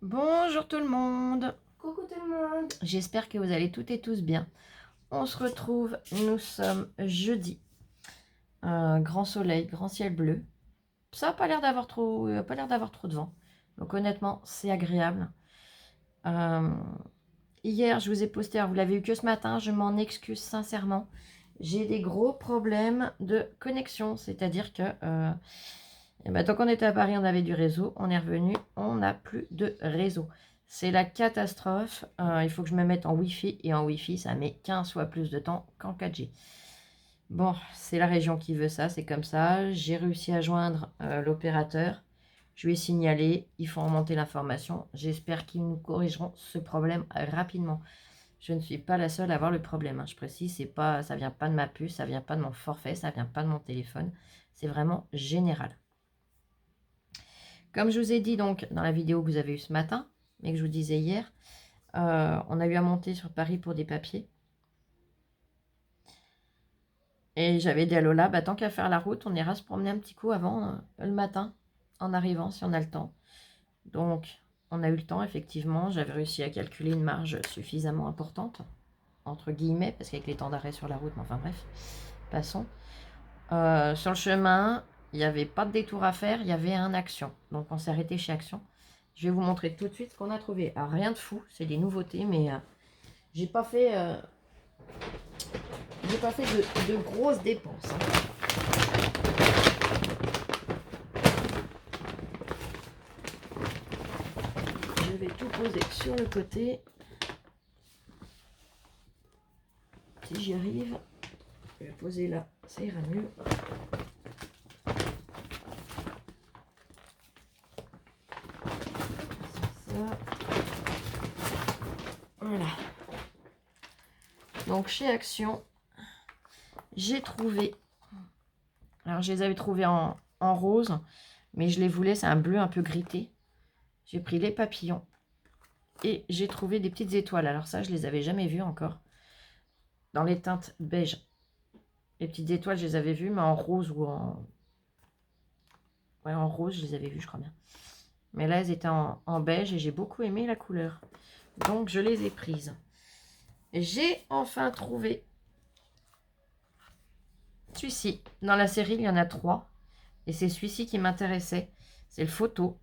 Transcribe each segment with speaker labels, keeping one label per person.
Speaker 1: Bonjour tout le monde.
Speaker 2: Coucou tout le monde.
Speaker 1: J'espère que vous allez toutes et tous bien. On se retrouve, nous sommes jeudi. Grand soleil, grand ciel bleu. Ça n'a pas l'air d'avoir trop de vent. Donc honnêtement, c'est agréable. Hier, je vous ai posté, alors vous l'avez eu que ce matin, je m'en excuse sincèrement. J'ai des gros problèmes de connexion, c'est-à-dire que tant qu'on était à Paris, on avait du réseau, on est revenu, on n'a plus de réseau. C'est la catastrophe, il faut que je me mette en Wi-Fi, et en Wi-Fi, ça met 15 fois plus de temps qu'en 4G. Bon, c'est la région qui veut ça, c'est comme ça. J'ai réussi à joindre l'opérateur, je lui ai signalé, il faut remonter l'information. J'espère qu'ils nous corrigeront ce problème rapidement. Je ne suis pas la seule à avoir le problème, hein. Je précise, ça vient pas de ma puce, ça vient pas de mon forfait, ça vient pas de mon téléphone. C'est vraiment général. Comme je vous ai dit donc dans la vidéo que vous avez eue ce matin, mais que je vous disais hier, on a eu à monter sur Paris pour des papiers. Et j'avais dit à Lola, tant qu'à faire la route, on ira se promener un petit coup avant, le matin, en arrivant, si on a le temps. Donc, on a eu le temps, effectivement. J'avais réussi à calculer une marge suffisamment importante, entre guillemets, parce qu'avec les temps d'arrêt sur la route, mais enfin bref, passons. Sur le chemin, il n'y avait pas de détour à faire, il y avait un Action. Donc on s'est arrêté chez Action. Je vais vous montrer tout de suite ce qu'on a trouvé. Alors rien de fou, c'est des nouveautés, mais j'ai pas fait de grosses dépenses, hein. Je vais tout poser sur le côté. Si j'y arrive, je vais poser là, ça ira mieux. Voilà. Donc chez Action, j'ai trouvé. Alors je les avais trouvés en rose, mais je les voulais, c'est un bleu un peu grité. J'ai pris les papillons et j'ai trouvé des petites étoiles. Alors ça, je les avais jamais vues encore. Dans les teintes beige. Les petites étoiles, je les avais vues, mais en rose ou en... Ouais, en rose, je les avais vues, je crois bien. Mais là, elles étaient en beige et j'ai beaucoup aimé la couleur. Donc, je les ai prises. J'ai enfin trouvé celui-ci. Dans la série, il y en a 3. Et c'est celui-ci qui m'intéressait. C'est le photo.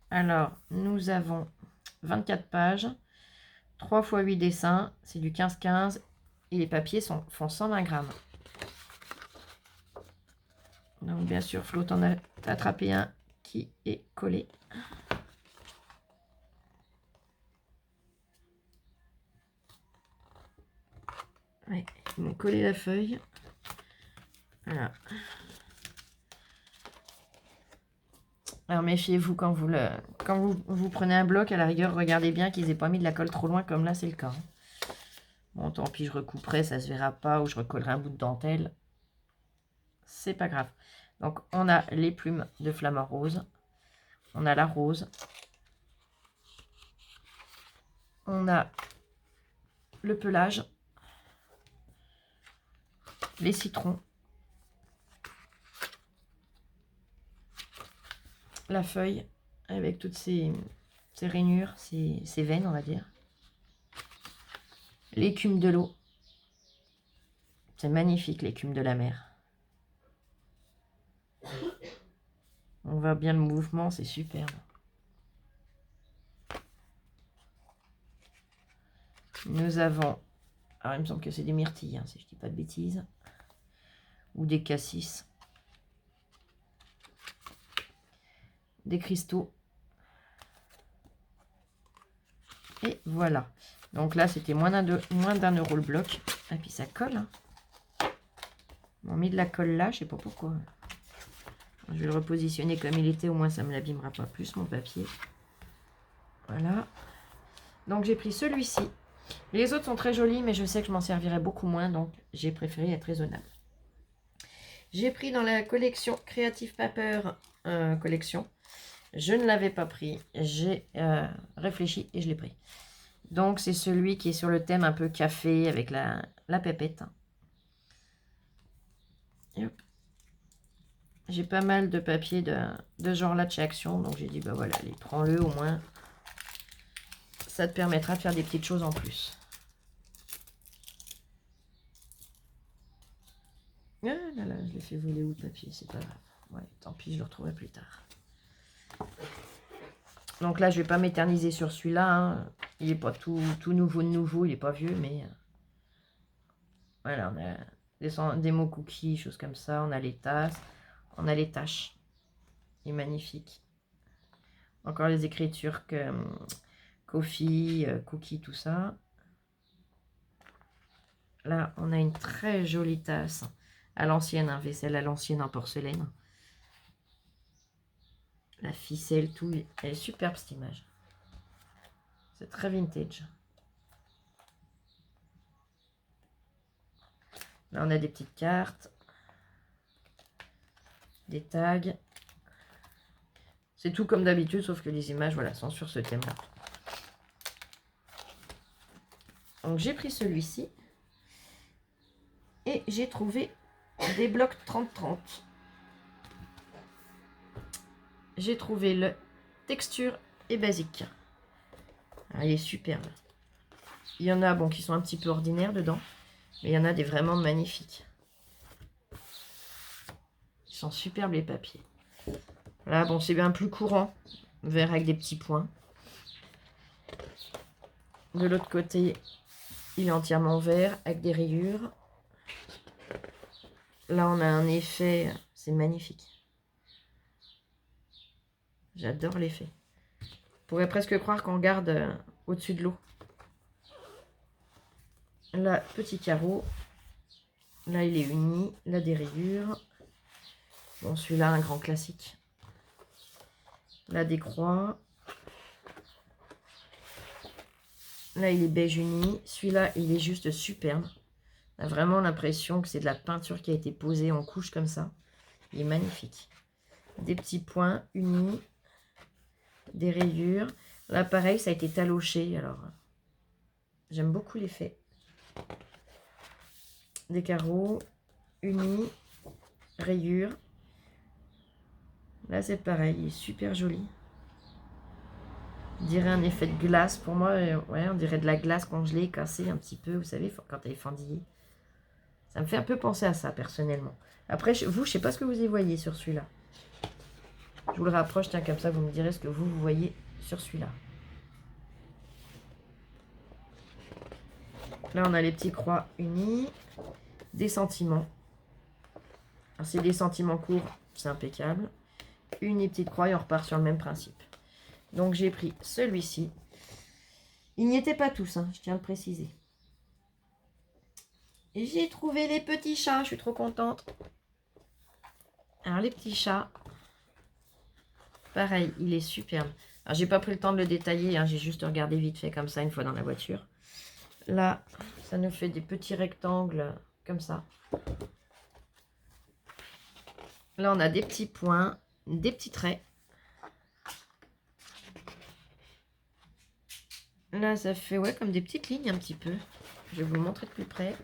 Speaker 1: Alors, nous avons 24 pages. 3 x 8 dessins. C'est du 15-15. Et les papiers font 120 grammes. Donc, bien sûr, Flo, t'en as attrapé un qui est collé. Ouais, ils m'ont collé la feuille. Voilà. Alors méfiez-vous quand vous prenez un bloc, à la rigueur, regardez bien qu'ils n'aient pas mis de la colle trop loin, comme là c'est le cas. Bon, tant pis, je recouperai, ça se verra pas, ou je recollerai un bout de dentelle. C'est pas grave. Donc on a les plumes de flamant rose. On a la rose. On a le pelage. Les citrons. La feuille avec toutes ces rainures, ces veines, on va dire. L'écume de l'eau. C'est magnifique, l'écume de la mer. On voit bien le mouvement, c'est superbe. Nous avons, alors il me semble que c'est des myrtilles, hein, si je ne dis pas de bêtises, ou des cassis. Des cristaux. Et voilà. Donc là, c'était moins d'un euro le bloc. Et puis ça colle, hein. On a mis de la colle là, je sais pas pourquoi. Je vais le repositionner comme il était, au moins ça ne me l'abîmera pas plus, mon papier. Voilà. Donc j'ai pris celui-ci. Les autres sont très jolis, mais je sais que je m'en servirai beaucoup moins, donc j'ai préféré être raisonnable. J'ai pris dans la collection Creative Paper collection. Je ne l'avais pas pris. J'ai réfléchi et je l'ai pris. Donc, c'est celui qui est sur le thème un peu café avec la pépette. J'ai pas mal de papier de ce genre-là de chez Action. Donc, j'ai dit, bah voilà, allez, prends-le au moins. ça te permettra de faire des petites choses en plus. Ah là là, je l'ai fait voler où le papier, c'est pas grave. Ouais, tant pis, je le retrouverai plus tard. Donc là, je vais pas m'éterniser sur celui-là. Hein. Il n'est pas tout nouveau, il n'est pas vieux, mais... Voilà, on a des mots cookies, choses comme ça. On a les tasses, on a les tâches. Il est magnifique. Encore les écritures que coffee, cookie, tout ça. Là, on a une très jolie tasse à l'ancienne, un vaisselle à l'ancienne en porcelaine. La ficelle, tout. Elle est superbe cette image. C'est très vintage. Là, on a des petites cartes. Des tags. C'est tout comme d'habitude, sauf que les images, voilà, sont sur ce thème-là. Donc, j'ai pris celui-ci. Et j'ai trouvé des blocs 30-30. J'ai trouvé le texture et basique. Alors, il est superbe. Il y en a bon, qui sont un petit peu ordinaires dedans. Mais il y en a des vraiment magnifiques. Ils sont superbes les papiers. Là, bon, c'est bien plus courant. Vert avec des petits points. De l'autre côté, il est entièrement vert avec des rayures. Là, on a un effet, c'est magnifique. J'adore l'effet. On pourrait presque croire qu'on regarde au-dessus de l'eau. Là, petit carreau. Là, il est uni. Là, des rayures. Bon, celui-là, un grand classique. Là, des croix. Là, il est beige uni. Celui-là, il est juste superbe. On a vraiment l'impression que c'est de la peinture qui a été posée en couche comme ça. Il est magnifique. Des petits points unis. Des rayures. Là, pareil, ça a été taloché. Alors, j'aime beaucoup l'effet. Des carreaux. Unis. Rayures. Là, c'est pareil. Il est super joli. On dirait un effet de glace. Pour moi, ouais, on dirait de la glace congelée, cassée un petit peu. Vous savez, quand elle est fendillée. Ça me fait un peu penser à ça, personnellement. Après, vous, je sais pas ce que vous y voyez sur celui-là. Je vous le rapproche, tiens, comme ça, vous me direz ce que vous voyez sur celui-là. Là, on a les petits croix unis. Des sentiments. C'est des sentiments courts, c'est impeccable. Une petite croix et on repart sur le même principe. Donc, j'ai pris celui-ci. Ils n'y étaient pas tous, hein, je tiens à le préciser. Et j'ai trouvé les petits chats, je suis trop contente. Alors, les petits chats, pareil, il est superbe. Alors, j'ai pas pris le temps de le détailler, hein, j'ai juste regardé vite fait comme ça une fois dans la voiture. Là, ça nous fait des petits rectangles comme ça. Là, on a des petits points, des petits traits. Là, ça fait ouais, comme des petites lignes un petit peu. Je vais vous le montrer de plus près.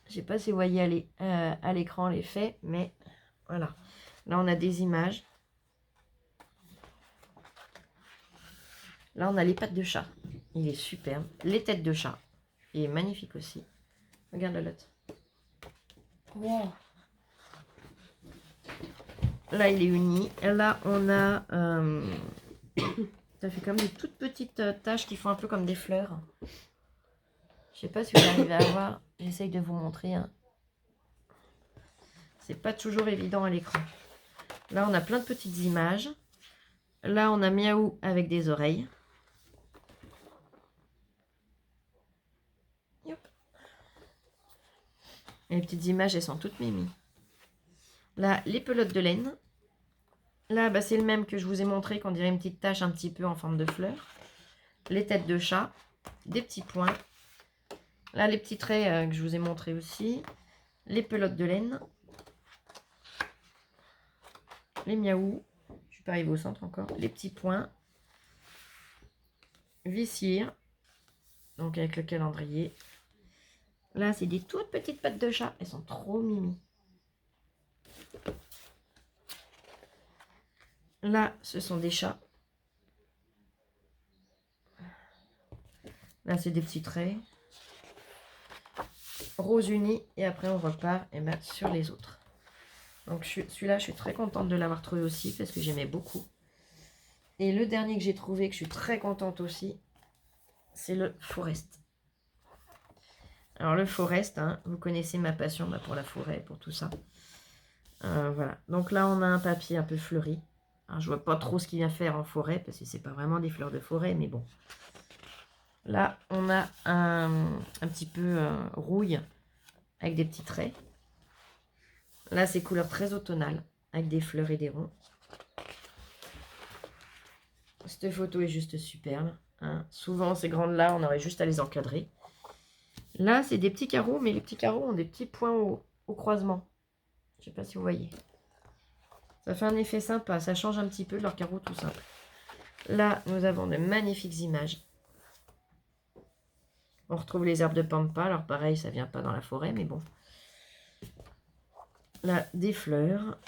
Speaker 1: Je ne sais pas si vous voyez à l'écran l'effet, mais voilà. Là, on a des images. Là, on a les pattes de chat. Il est superbe. Les têtes de chat. Il est magnifique aussi. Regarde l'autre. Wow. Là, il est uni. Là, on a... ça fait comme des toutes petites taches qui font un peu comme des fleurs. Je sais pas si vous arrivez à voir. J'essaye de vous montrer. Hein. C'est pas toujours évident à l'écran. Là, on a plein de petites images. Là, on a Miaou avec des oreilles. Yop. Et les petites images, elles sont toutes mimi. Là, les pelotes de laine. Là, bah, c'est le même que je vous ai montré, qu'on dirait une petite tache un petit peu en forme de fleur. Les têtes de chat. Des petits points. Là, les petits traits que je vous ai montré aussi. Les pelotes de laine. Les miaou. Je suis pas arrivée au centre encore. Les petits points. Vissir. Donc avec le calendrier. Là, c'est des toutes petites pattes de chat. Elles sont trop mimi. Là, ce sont des chats. Là, c'est des petits traits. Rose uni. Et après, on repart sur les autres. Donc, celui-là, je suis très contente de l'avoir trouvé aussi parce que j'aimais beaucoup. Et le dernier que j'ai trouvé, que je suis très contente aussi, c'est le Forest. Alors, le Forest, hein, vous connaissez ma passion pour la forêt, pour tout ça. Voilà. Donc là, on a un papier un peu fleuri. Alors, je vois pas trop ce qu'il vient faire en forêt parce que c'est pas vraiment des fleurs de forêt, mais bon. Là, on a un petit peu rouille avec des petits traits. Là, c'est couleur très automnale avec des fleurs et des ronds. Cette photo est juste superbe. Hein. Souvent, ces grandes-là, on aurait juste à les encadrer. Là, c'est des petits carreaux, mais les petits carreaux ont des petits points au croisement. Je ne sais pas si vous voyez. Ça fait un effet sympa. Ça change un petit peu de leur carreau tout simple. Là, nous avons de magnifiques images. On retrouve les herbes de pampa. Alors pareil, ça vient pas dans la forêt, mais bon. Là, des fleurs.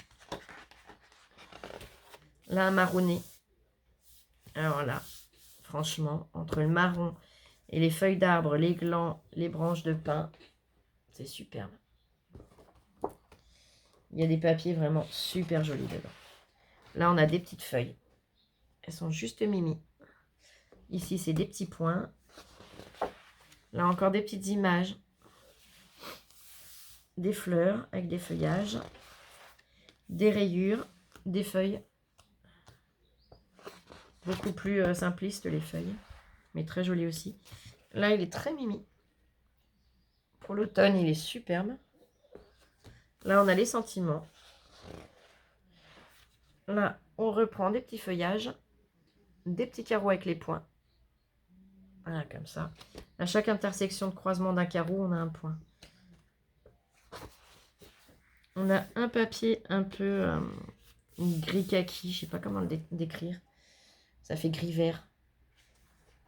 Speaker 1: Là, un marronné. Alors là, franchement, entre le marron et les feuilles d'arbre, les glands, les branches de pin, c'est superbe. Il y a des papiers vraiment super jolis dedans. Là, on a des petites feuilles. Elles sont juste mimi. Ici, c'est des petits points. Là, encore des petites images. Des fleurs avec des feuillages. Des rayures. Des feuilles. Beaucoup plus simplistes, les feuilles. Mais très jolies aussi. Là, il est très mimi. Pour l'automne, il est superbe. Là, on a les sentiments. Là, on reprend des petits feuillages. Des petits carreaux avec les points. Voilà, comme ça. À chaque intersection de croisement d'un carreau, on a un point. On a un papier un peu gris kaki, je sais pas comment le décrire. Ça fait gris vert.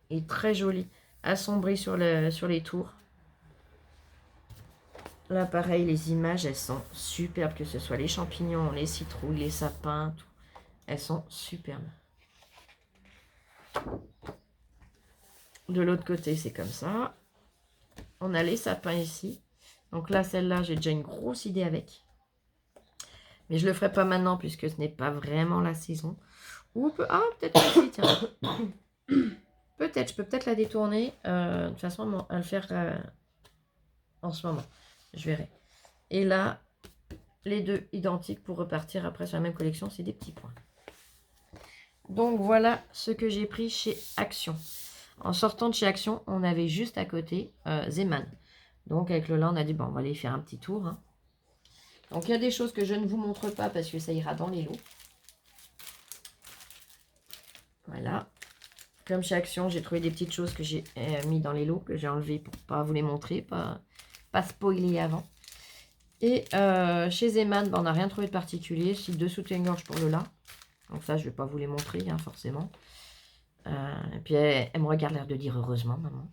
Speaker 1: Et très joli. Assombri sur les tours. Là, pareil, les images, elles sont superbes. Que ce soit les champignons, les citrouilles, les sapins, tout. Elles sont superbes. De l'autre côté, c'est comme ça. On a les sapins ici. Donc là, celle-là, j'ai déjà une grosse idée avec. Mais je ne le ferai pas maintenant puisque ce n'est pas vraiment la saison. Ou peut-être aussi, tiens. Peut-être, je peux peut-être la détourner. De toute façon, à le faire en ce moment. Je verrai. Et là, les deux identiques pour repartir après sur la même collection, c'est des petits points. Donc voilà ce que j'ai pris chez Action. En sortant de chez Action, on avait juste à côté Zeman. Donc avec Lola, on a dit, bon, on va aller faire un petit tour. Hein. Donc il y a des choses que je ne vous montre pas parce que ça ira dans les lots. Voilà. Comme chez Action, j'ai trouvé des petites choses que j'ai mis dans les lots, que j'ai enlevées pour ne pas vous les montrer, pas spoiler avant. Et chez Zeman, on n'a rien trouvé de particulier. Si deux soutiens-gorge pour Lola. Donc ça, je ne vais pas vous les montrer, hein, forcément. Et puis elle me regarde l'air de dire heureusement, maman.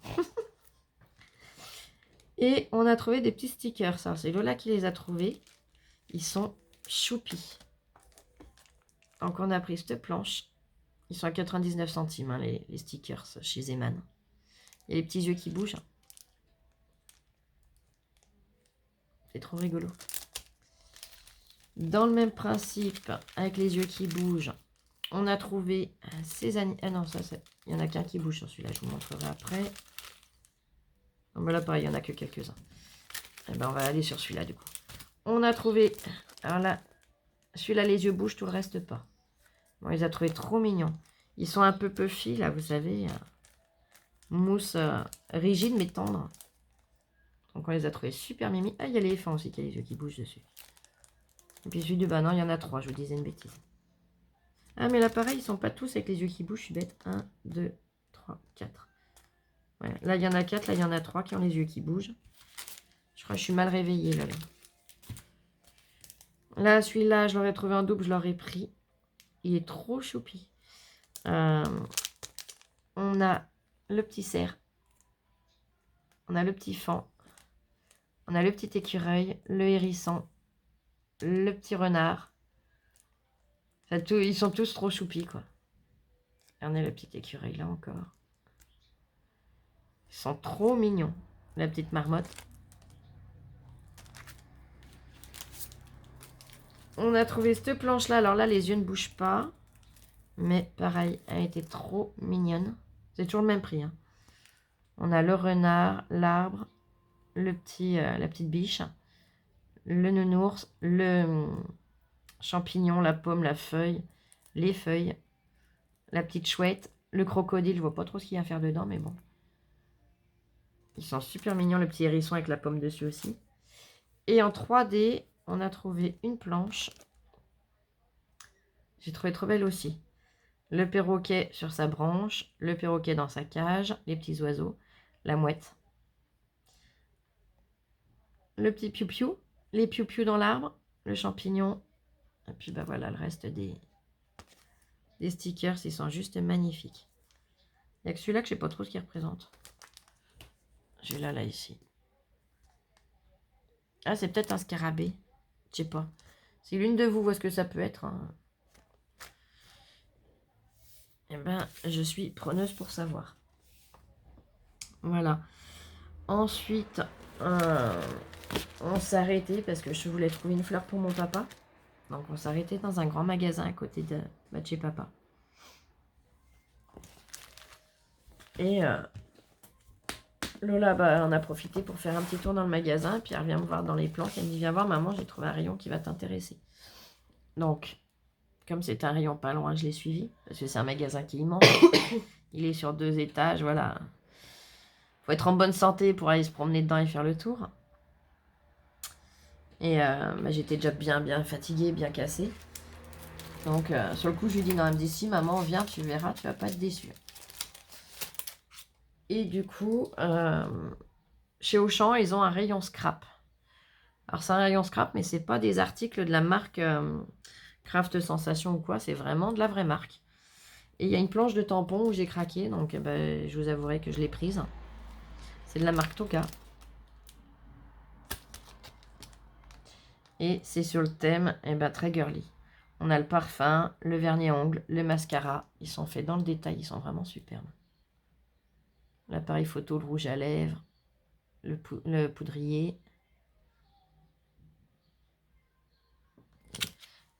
Speaker 1: Et on a trouvé des petits stickers. C'est Lola qui les a trouvés. Ils sont choupis. Donc on a pris cette planche. Ils sont à 99 centimes, hein, les stickers chez Zeman. Il y a les petits yeux qui bougent. C'est trop rigolo. Dans le même principe, avec les yeux qui bougent, on a trouvé ces animaux. Ah non, il n'y en a qu'un qui bouge sur celui-là, je vous montrerai après. Non, mais là, pareil, il n'y en a que quelques-uns. Eh ben, on va aller sur celui-là, du coup. On a trouvé... Alors là, celui-là, les yeux bougent, tout le reste pas. Bon, il les a trouvés trop mignons. Ils sont un peu puffy, là, vous savez. Mousse rigide, mais tendre. Donc, on les a trouvés super mimi. Ah, il y a l'éléphant aussi qui a les yeux qui bougent dessus. Et puis celui du bas, non, il y en a 3, je vous disais une bêtise. Ah, mais là, pareil, ils sont pas tous avec les yeux qui bougent, je suis bête. 1, 2, 3, 4. Ouais, là, il y en a 4, là, il y en a 3 qui ont les yeux qui bougent. Je crois que je suis mal réveillée, là. Là, celui-là, je l'aurais trouvé en double, je l'aurais pris. Il est trop choupi. On a le petit cerf. On a le petit faon. On a le petit écureuil, le hérisson, le petit renard. Ils sont tous trop choupis, quoi. Et on a le petit écureuil, là, encore. Ils sont trop mignons, la petite marmotte. On a trouvé cette planche-là. Alors là, les yeux ne bougent pas. Mais pareil, elle était trop mignonne. C'est toujours le même prix. Hein. On a le renard, l'arbre, la petite biche, le nounours, le champignon, la pomme, la feuille, les feuilles, la petite chouette, le crocodile. Je vois pas trop ce qu'il y a à faire dedans, mais bon. Ils sont super mignons, le petit hérisson avec la pomme dessus aussi. Et en 3D, on a trouvé une planche. J'ai trouvé trop belle aussi. Le perroquet sur sa branche, le perroquet dans sa cage, les petits oiseaux, la mouette. Le petit piou-piou, les piou-piou dans l'arbre, le champignon. Et puis bah voilà, le reste des stickers, ils sont juste magnifiques. Il n'y a que celui-là que je ne sais pas trop ce qu'il représente. J'ai là ici. Ah, c'est peut-être un scarabée. Je sais pas. Si l'une de vous voit ce que ça peut être, hein, eh ben, je suis preneuse pour savoir. Voilà. Ensuite, on s'est arrêté parce que je voulais trouver une fleur pour mon papa. Donc, on s'est arrêté dans un grand magasin à côté de chez papa. Et Lola, bah, on a profité pour faire un petit tour dans le magasin. Puis elle vient me voir dans les plantes. Elle me dit, viens voir maman, j'ai trouvé un rayon qui va t'intéresser. Donc, comme c'est un rayon pas loin, je l'ai suivi. Parce que c'est un magasin qui est immense. Il est sur 2 étages, voilà. Faut être en bonne santé pour aller se promener dedans et faire le tour. Et bah, j'étais déjà bien fatiguée, bien cassée. Donc, sur le coup, je lui dis non, elle me dit si, maman, viens, tu verras, tu vas pas être déçue. Et du coup, chez Auchan, ils ont un rayon scrap. Alors, c'est un rayon scrap, mais c'est pas des articles de la marque Craft Sensation ou quoi, c'est vraiment de la vraie marque. Et il y a une planche de tampon où j'ai craqué, donc bah, je vous avouerai que je l'ai prise. C'est de la marque Toka. Et c'est sur le thème très girly. On a le parfum, le vernis à ongles, le mascara. Ils sont faits dans le détail, ils sont vraiment superbes. L'appareil photo, le rouge à lèvres, le poudrier.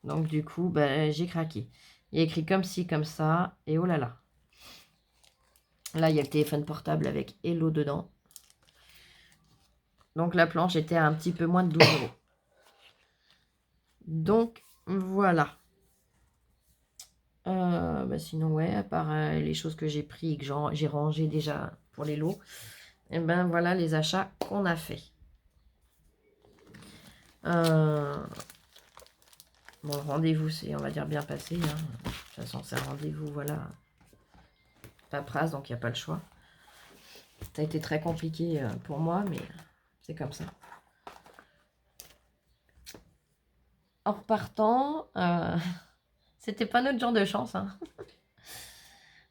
Speaker 1: Donc du coup, bah, j'ai craqué. Il y a écrit comme ci, comme ça, et oh là là. Là, il y a le téléphone portable avec Hello dedans. Donc la planche était à un petit peu moins de 12 €. Donc voilà. Bah sinon, ouais, à part les choses que j'ai pris et que j'ai rangé déjà pour les lots, et ben voilà les achats qu'on a fait. Bon, le rendez-vous, c'est, on va dire, bien passé. Hein. De toute façon, c'est un rendez-vous, voilà. Paperasse, donc il n'y a pas le choix. Ça a été très compliqué pour moi, mais c'est comme ça. En repartant, c'était pas notre genre de chance. Hein.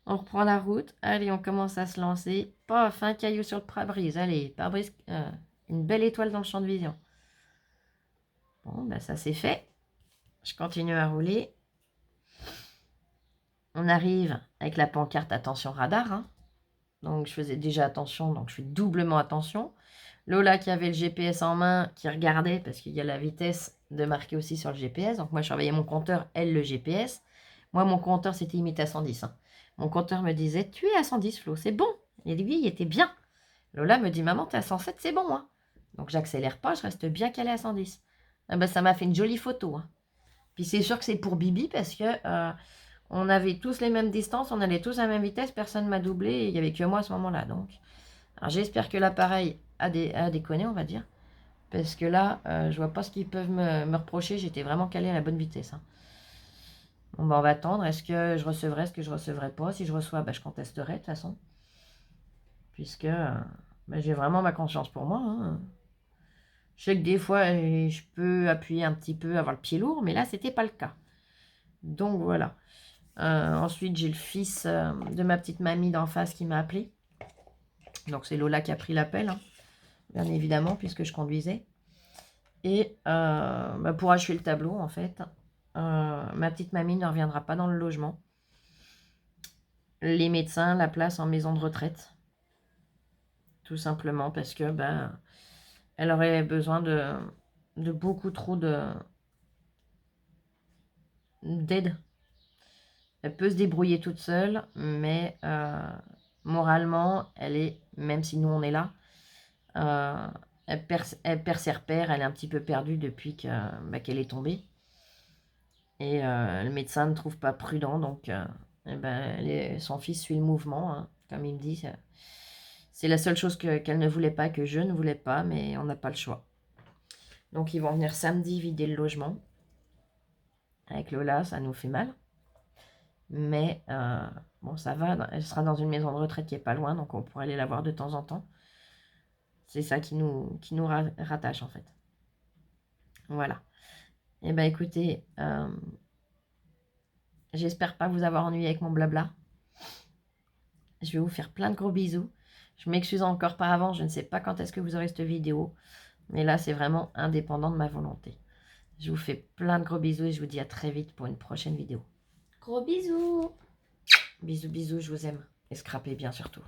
Speaker 1: On reprend la route. Allez, on commence à se lancer. Paf, un caillou sur le pare-brise. Allez, pare-brise, une belle étoile dans le champ de vision. Bon, ben ça c'est fait. Je continue à rouler. On arrive avec la pancarte attention radar. Hein. Donc je faisais déjà attention, donc je fais doublement attention. Lola qui avait le GPS en main, qui regardait, parce qu'il y a la vitesse de marquer aussi sur le GPS. Donc moi je surveillais mon compteur, elle le GPS. Moi mon compteur c'était limité à 110. Hein. Mon compteur me disait, tu es à 110 Flo, c'est bon. Et lui il était bien. Lola me dit, maman t'es à 107, c'est bon. Hein. Donc j'accélère pas, je reste bien calé à 110. Ah ben, ça m'a fait une jolie photo. Hein. Puis c'est sûr que c'est pour Bibi parce que on avait tous les mêmes distances, on allait tous à la même vitesse, personne ne m'a doublé et il n'y avait que moi à ce moment-là. Donc, j'espère que l'appareil a déconné, on va dire. Parce que là, je vois pas ce qu'ils peuvent me reprocher. J'étais vraiment calé à la bonne vitesse. Hein. Bon, bah, on va attendre. Est-ce que je recevrai, est-ce que je recevrai pas? Si je reçois, bah, je contesterai de toute façon. Puisque bah, j'ai vraiment ma conscience pour moi. Hein. Je sais que des fois, je peux appuyer un petit peu, avoir le pied lourd, mais là, c'était pas le cas. Donc voilà. Ensuite, j'ai le fils de ma petite mamie d'en face qui m'a appelé. Donc c'est Lola qui a pris l'appel, hein, bien évidemment, puisque je conduisais. Et bah, pour achever le tableau, en fait, ma petite mamie ne reviendra pas dans le logement. Les médecins la placent en maison de retraite. Tout simplement parce que ben, elle aurait besoin de beaucoup trop d'aide. Elle peut se débrouiller toute seule, mais moralement, elle est, même si nous on est là, elle perd ses repères, elle est un petit peu perdue depuis qu'elle est tombée. Et le médecin ne trouve pas prudent, donc eh ben, son fils suit le mouvement, hein, comme il me dit. C'est la seule chose qu'elle ne voulait pas, que je ne voulais pas, mais on n'a pas le choix. Donc ils vont venir samedi vider le logement. Avec Lola, ça nous fait mal. Mais bon, ça va, elle sera dans une maison de retraite qui est pas loin, donc on pourrait aller la voir de temps en temps. C'est ça qui nous rattache en fait. Voilà. Et ben écoutez, j'espère pas vous avoir ennuyé avec mon blabla. Je vais vous faire plein de gros bisous. Je m'excuse encore par avance, je ne sais pas quand est-ce que vous aurez cette vidéo. Mais là, c'est vraiment indépendant de ma volonté. Je vous fais plein de gros bisous et je vous dis à très vite pour une prochaine vidéo.
Speaker 2: Gros bisous.
Speaker 1: Bisous, bisous, je vous aime. Et scrapez bien surtout.